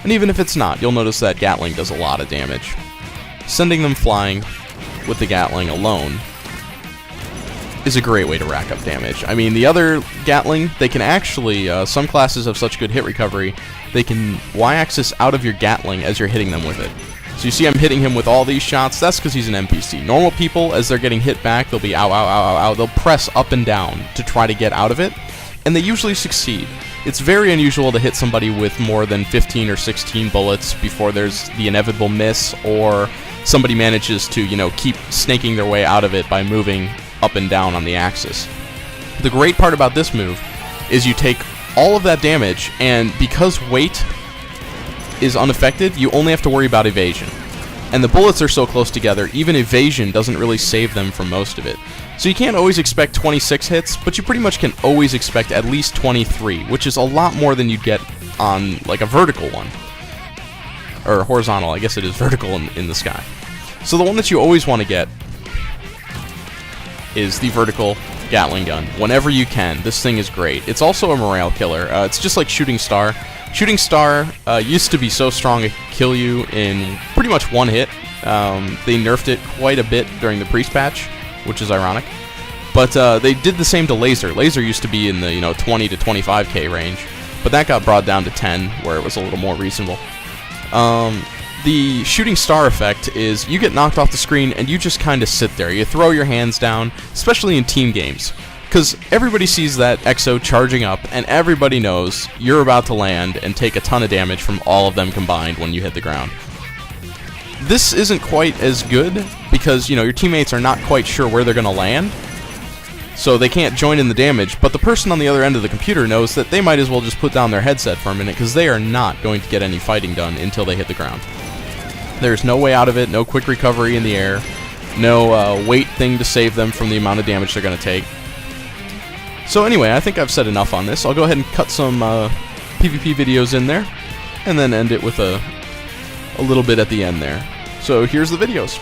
And even if it's not, you'll notice that Gatling does a lot of damage. Sending them flying with the Gatling alone is a great way to rack up damage. I mean, the other Gatling, they can actually, some classes have such good hit recovery, they can Y-axis out of your Gatling as you're hitting them with it. So you see I'm hitting him with all these shots, that's because he's an NPC. Normal people, as they're getting hit back, they'll be ow, ow, ow, ow, ow, they'll press up and down to try to get out of it, and they usually succeed. It's very unusual to hit somebody with more than 15 or 16 bullets before there's the inevitable miss, or somebody manages to, you know, keep snaking their way out of it by moving up and down on the axis. The great part about this move is you take all of that damage, and because weight is unaffected, you only have to worry about evasion. And the bullets are so close together, even evasion doesn't really save them from most of it. So you can't always expect 26 hits, but you pretty much can always expect at least 23, which is a lot more than you'd get on, like, a vertical one. Or horizontal, I guess it is vertical in the sky. So the one that you always want to get is the vertical Gatling gun, whenever you can. This thing is great. It's also a morale killer. It's just like Shooting Star. Shooting Star used to be so strong it could kill you in pretty much one hit. They nerfed it quite a bit during the Priest patch, which is ironic. But they did the same to Laser. Laser used to be in the 20 to 25k range, but that got brought down to 10, where it was a little more reasonable. The Shooting Star effect is you get knocked off the screen and you just kind of sit there. You throw your hands down, especially in team games, because everybody sees that EXO charging up and everybody knows you're about to land and take a ton of damage from all of them combined when you hit the ground. This isn't quite as good because, your teammates are not quite sure where they're going to land, so they can't join in the damage, but the person on the other end of the computer knows that they might as well just put down their headset for a minute because they are not going to get any fighting done until they hit the ground. There's no way out of it, no quick recovery in the air, no weight thing to save them from the amount of damage they're going to take. So anyway, I think I've said enough on this. I'll go ahead and cut some PvP videos in there, and then end it with a little bit at the end there. So here's the videos.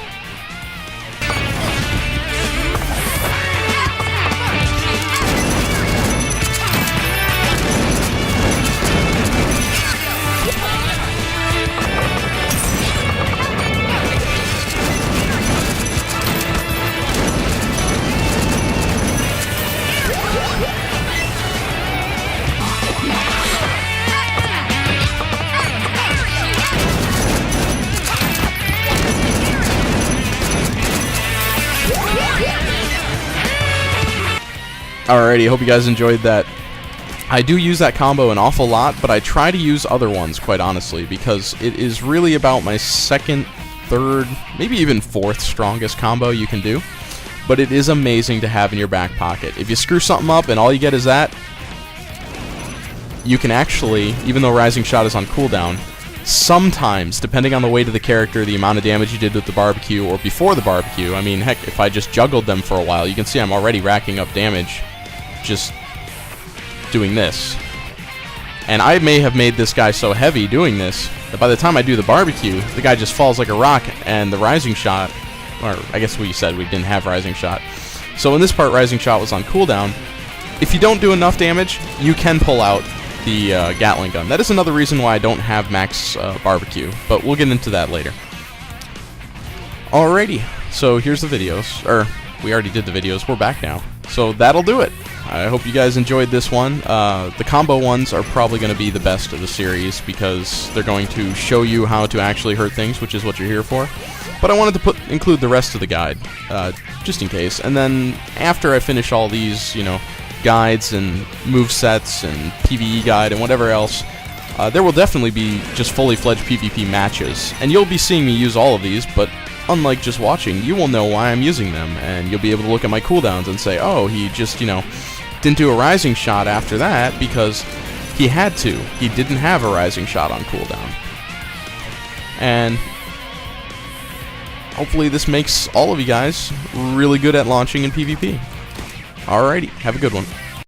Alrighty, hope you guys enjoyed that. I do use that combo an awful lot, but I try to use other ones, quite honestly, because it is really about my second, third, maybe even fourth strongest combo you can do. But it is amazing to have in your back pocket. If you screw something up and all you get is that, you can actually, even though Rising Shot is on cooldown, sometimes, depending on the weight of the character, the amount of damage you did with the barbecue or before the barbecue, I mean, heck, if I just juggled them for a while, you can see I'm already racking up damage just doing this. And I may have made this guy so heavy doing this that by the time I do the barbecue, the guy just falls like a rock, and the Rising Shot, or I guess we said we didn't have Rising Shot. So in this part, Rising Shot was on cooldown. If you don't do enough damage, you can pull out the Gatling gun. That is another reason why I don't have max barbecue, but we'll get into that later. Alrighty, so here's the videos, or we already did the videos, we're back now. So that'll do it. I hope you guys enjoyed this one. The combo ones are probably going to be the best of the series because they're going to show you how to actually hurt things, which is what you're here for. But I wanted to include the rest of the guide, just in case. And then after I finish all these, guides and movesets and PvE guide and whatever else, there will definitely be just fully fledged PvP matches. And you'll be seeing me use all of these, but unlike just watching, you will know why I'm using them, and you'll be able to look at my cooldowns and say, oh, he just, didn't do a Rising Shot after that because he had to. He didn't have a Rising Shot on cooldown. And hopefully this makes all of you guys really good at launching in PvP. Alrighty, have a good one.